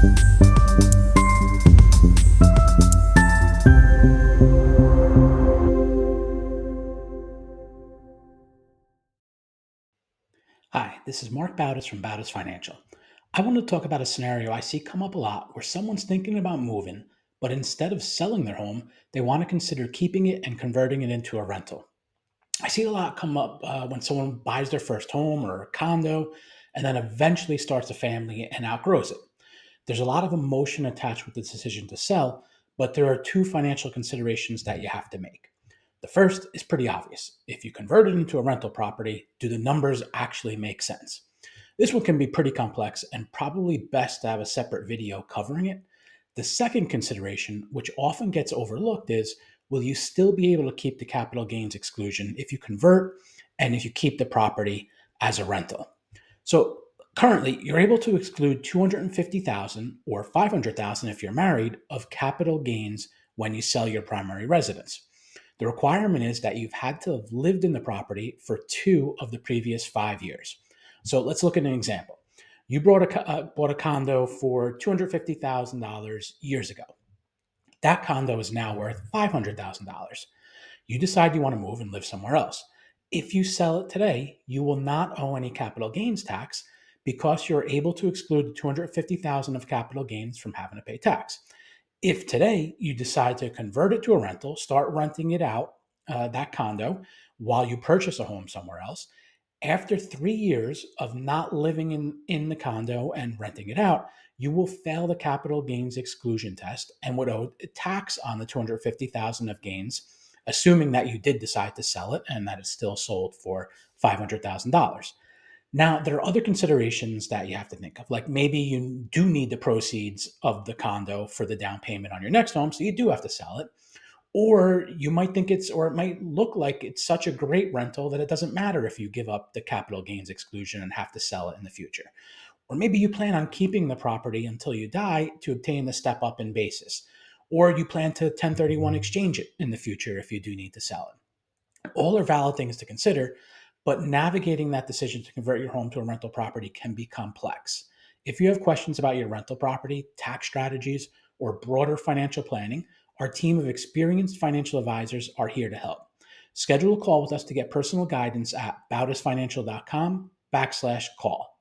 Hi, this is Mark Bautis from Bautis Financial. I want to talk about a scenario I see come up a lot where someone's thinking about moving, but instead of selling their home, they want to consider keeping it and converting it into a rental. I see it a lot come up when someone buys their first home or a condo and then eventually starts a family and outgrows it. There's a lot of emotion attached with the decision to sell, but there are two financial considerations that you have to make. The first is pretty obvious. If you convert it into a rental property, do the numbers actually make sense? This one can be pretty complex and probably best to have a separate video covering it. The second consideration, which often gets overlooked, is will you still be able to keep the capital gains exclusion if you convert and if you keep the property as a rental? So currently, you're able to exclude 250,000 or 500,000 if you're married of capital gains when you sell your primary residence. The requirement is that you've had to have lived in the property for 2 of the previous 5 years. So let's look at an example. You bought a condo for $250,000 years ago. That condo is now worth $500,000. You decide you want to move and live somewhere else. If you sell it today, you will not owe any capital gains tax because you're able to exclude the 250,000 of capital gains from having to pay tax. If today you decide to convert it to a rental, start renting it out, that condo, while you purchase a home somewhere else, after 3 years of not living in the condo and renting it out, you will fail the capital gains exclusion test and would owe tax on the 250,000 of gains, assuming that you did decide to sell it and that it's still sold for $500,000. Now, there are other considerations that you have to think of, like maybe you do need the proceeds of the condo for the down payment on your next home, so you do have to sell it. Or you might think or it might look like it's such a great rental that it doesn't matter if you give up the capital gains exclusion and have to sell it in the future. Or maybe you plan on keeping the property until you die to obtain the step up in basis. Or you plan to 1031 exchange it in the future if you do need to sell it. All are valid things to consider, but navigating that decision to convert your home to a rental property can be complex. If you have questions about your rental property, tax strategies, or broader financial planning, our team of experienced financial advisors are here to help. Schedule a call with us to get personal guidance at bautisfinancial.com/call.